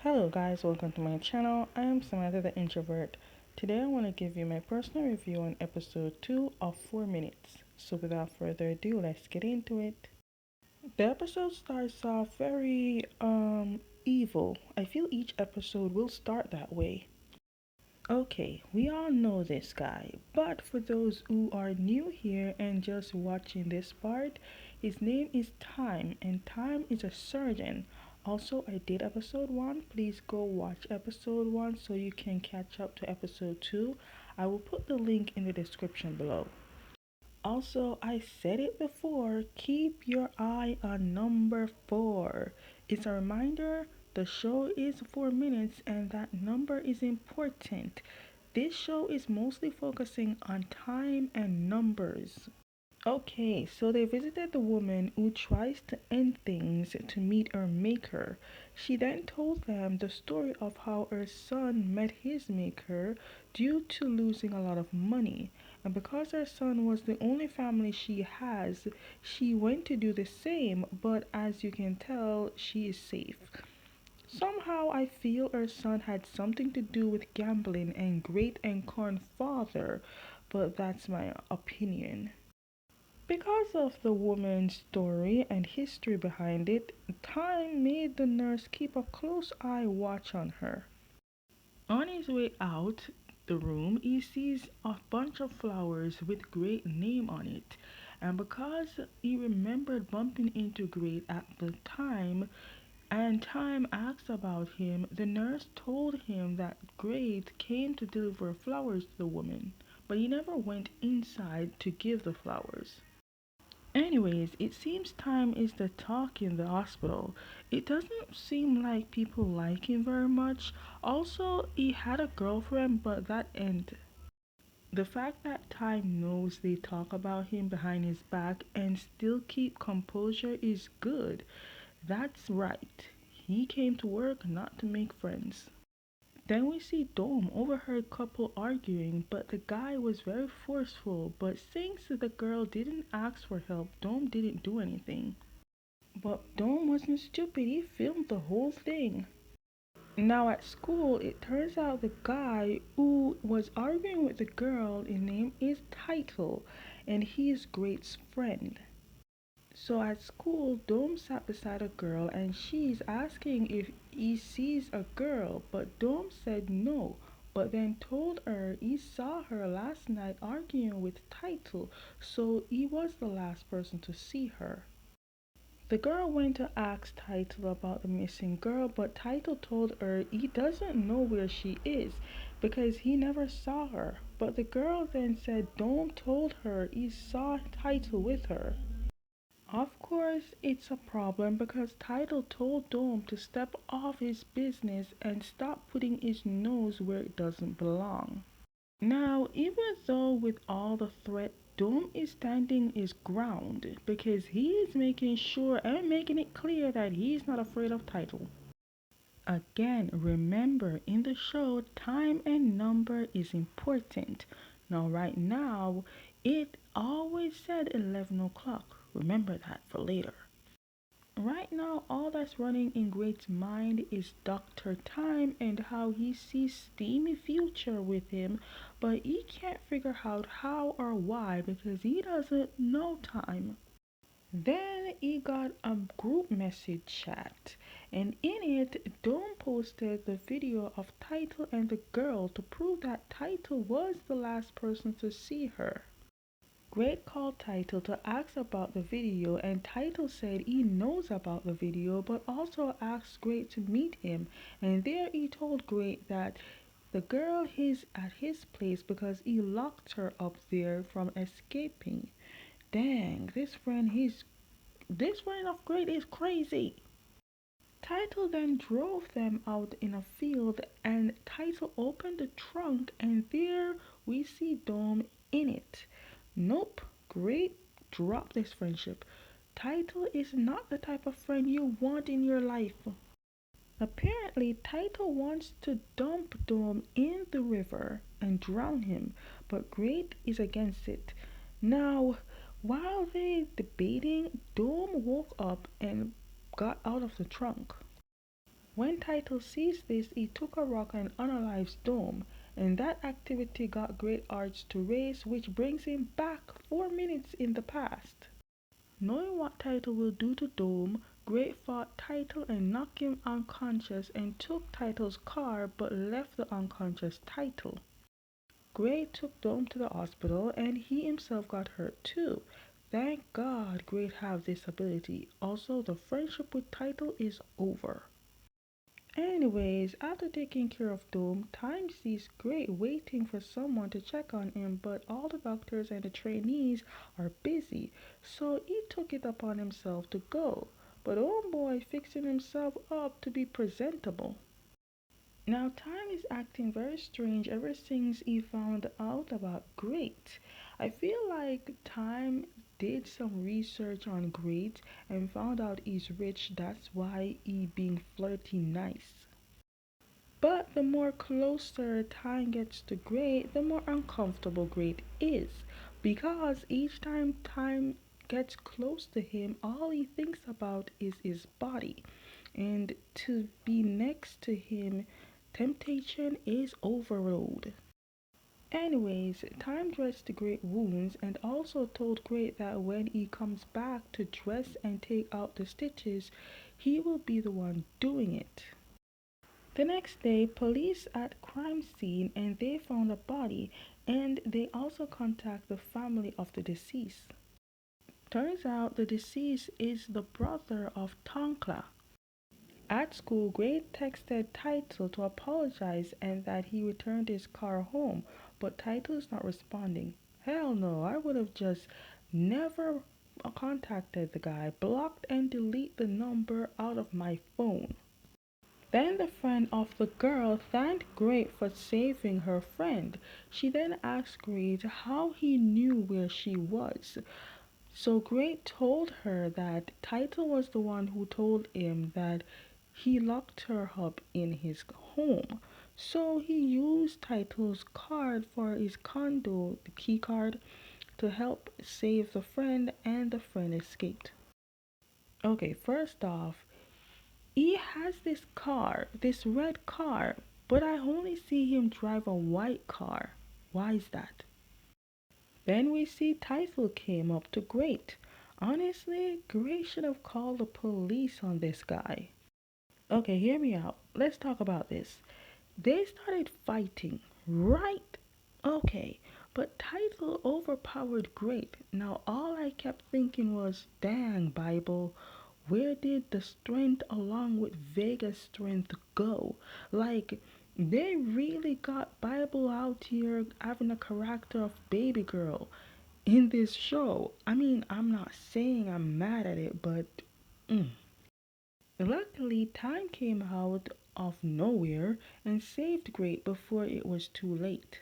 Hello guys, welcome to my channel. I am Samantha the Introvert. Today I want to give you my personal review on episode 2 of 4 Minutes. So without further ado, let's get into it. The episode starts off very evil. I feel each episode will start that way. Okay, we all know this guy, but for those who are new here and just watching this part, his name is Time, and Time is a surgeon. Also, I did episode 1. Please go watch episode 1 so you can catch up to episode 2. I will put the link in the description below. Also, I said it before, keep your eye on number 4. It's a reminder the show is 4 minutes and that number is important. This show is mostly focusing on time and numbers. Okay, so they visited the woman who tries to end things to meet her maker. She then told them the story of how her son met his maker due to losing a lot of money. And because her son was the only family she has, she went to do the same, but as you can tell, she is safe. Somehow I feel her son had something to do with gambling and great and corn father, but that's my opinion. Because of the woman's story and history behind it, time made the nurse keep a close eye watch on her. On his way out the room, he sees a bunch of flowers with Great name on it. And because he remembered bumping into Great at the time, and Time asked about him, the nurse told him that Great came to deliver flowers to the woman, but he never went inside to give the flowers. Anyways, it seems Time is the talk in the hospital. It doesn't seem like people like him very much. Also, he had a girlfriend, but that ended. The fact that Time knows they talk about him behind his back and still keep composure is good. That's right. He came to work not to make friends. Then we see Dome overheard couple arguing, but the guy was very forceful. But since the girl didn't ask for help, Dome didn't do anything. But Dome wasn't stupid, he filmed the whole thing. Now at school, it turns out the guy who was arguing with the girl, his name is Title, and he is Great's friend. So at school, Dome sat beside a girl and she's asking if he sees a girl, but Dome said no, but then told her he saw her last night arguing with Title, so he was the last person to see her. The girl went to ask Title about the missing girl, but Title told her he doesn't know where she is because he never saw her. But the girl then said Dome told her he saw Title with her. Of course, it's a problem because Title told Dome to step off his business and stop putting his nose where it doesn't belong. Now, even though with all the threat, Dome is standing his ground because he is making sure and making it clear that he's not afraid of Title. Again, remember in the show, time and number is important. Now, right now, it always said 11 o'clock. Remember that for later. Right now, all that's running in Great's mind is Dr. Time and how he sees steamy future with him, but he can't figure out how or why because he doesn't know Time. Then he got a group message chat, and in it, Dome posted the video of Title and the girl to prove that Title was the last person to see her. Great called Title to ask about the video, and Title said he knows about the video but also asked Great to meet him. And there he told Great that the girl is at his place because he locked her up there from escaping. Dang, this friend of Great is crazy. Title then drove them out in a field and Title opened the trunk and there we see Dome in it. Nope, Great drop this friendship. Title is not the type of friend you want in your life. Apparently, Title wants to dump Dome in the river and drown him, but Great is against it. Now, while they debating, Dome woke up and got out of the trunk. When Title sees this, he took a rock and unalives Dome, and that activity got Great Arch to race, which brings him back 4 minutes in the past. Knowing what Title will do to Dome, Great fought Title and knocked him unconscious and took Title's car but left the unconscious Title. Great took Dome to the hospital and he himself got hurt too. Thank God Great have this ability. Also, the friendship with Title is over. Anyways, after taking care of Dome, Time sees Great waiting for someone to check on him, but all the doctors and the trainees are busy, so he took it upon himself to go. But oh boy, fixing himself up to be presentable. Now, Time is acting very strange ever since he found out about Great. I feel like Time did some research on Great and found out he's rich, that's why he being flirty nice. But the more closer Time gets to Great, the more uncomfortable Great is. Because each time Time gets close to him, all he thinks about is his body. And to be next to him, temptation is overload. Anyways, Time dressed the Great wounds and also told Great that when he comes back to dress and take out the stitches, he will be the one doing it. The next day, police at crime scene and they found a body and they also contact the family of the deceased. Turns out the deceased is the brother of Tonkla. At school, Great texted Title to apologize and that he returned his car home, but Title is not responding. Hell no, I would have just never contacted the guy, blocked and delete the number out of my phone. Then the friend of the girl thanked Great for saving her friend. She then asked Great how he knew where she was. So Great told her that Title was the one who told him that he locked her up in his home. So he used Title's card for his condo, the key card, to help save the friend and the friend escaped. Okay, first off, he has this car, this red car, but I only see him drive a white car. Why is that? Then we see Title came up to Great. Honestly, Great should have called the police on this guy. Okay, hear me out. Let's talk about this. They started fighting, right? Okay, but Title overpowered Great. Now all I kept thinking was, dang, Bible, where did the strength along with Vega's strength go? Like, they really got Bible out here having a character of baby girl in this show. I mean, I'm not saying I'm mad at it, but luckily Time came out of nowhere and saved Great before it was too late.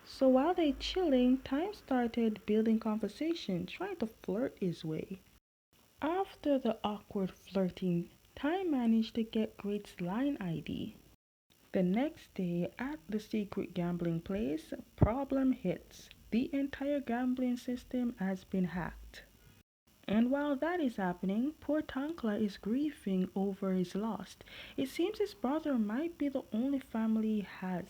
So while they chilling, Time started building conversation, trying to flirt his way. After the awkward flirting, Time managed to get Great's line ID. The next day at the secret gambling place, problem hits. The entire gambling system has been hacked. And while that is happening, poor Tankla is grieving over his loss. It seems his brother might be the only family he has.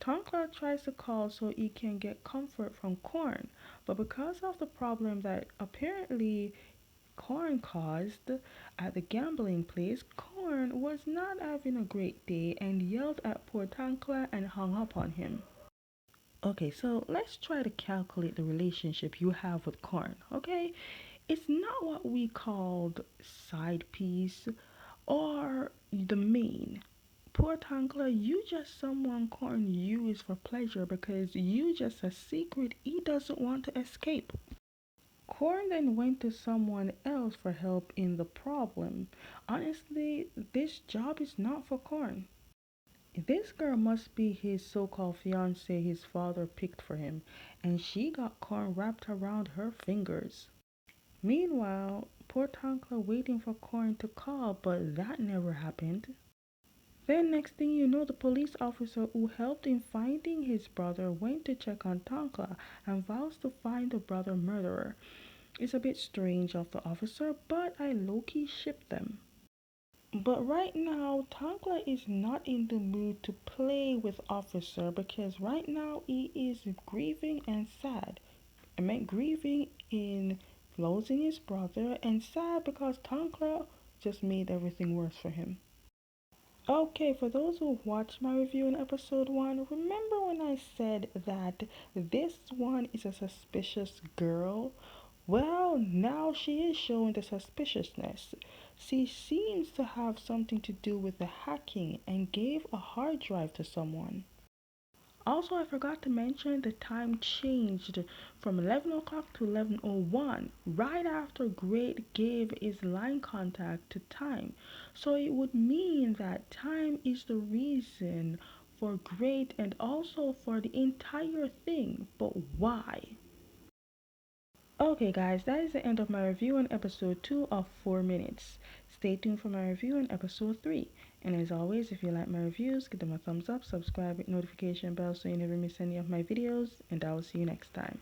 Tankla tries to call so he can get comfort from Korn, but because of the problem that apparently Korn caused at the gambling place, Korn was not having a great day and yelled at poor Tankla and hung up on him. Okay, so let's try to calculate the relationship you have with Korn, okay? It's not what we called side piece or the main. Poor Tankla, you just someone Korn used for pleasure because you just a secret he doesn't want to escape. Korn then went to someone else for help in the problem. Honestly, this job is not for Korn. This girl must be his so-called fiance his father picked for him, and she got Korn wrapped around her fingers. Meanwhile, poor Tankla waiting for Korn to call, but that never happened. Then next thing you know, the police officer who helped in finding his brother went to check on Tankla and vows to find the brother murderer. It's a bit strange of the officer, but I low-key ship them. But right now, Tankla is not in the mood to play with Officer because right now he is grieving and sad. I meant grieving in losing his brother and sad because Tankla just made everything worse for him. Okay, for those who watched my review in episode 1, remember when I said that this one is a suspicious girl? Well, now she is showing the suspiciousness. She seems to have something to do with the hacking and gave a hard drive to someone. Also, I forgot to mention the time changed from 11 o'clock to 11:01, right after Great gave his line contact to Time. So it would mean that Time is the reason for Great and also for the entire thing. But why? Okay, guys, that is the end of my review on episode 2 of 4 Minutes. Stay tuned for my review on episode 3. And as always, if you like my reviews, give them a thumbs up, subscribe with notification bell so you never miss any of my videos, and I will see you next time.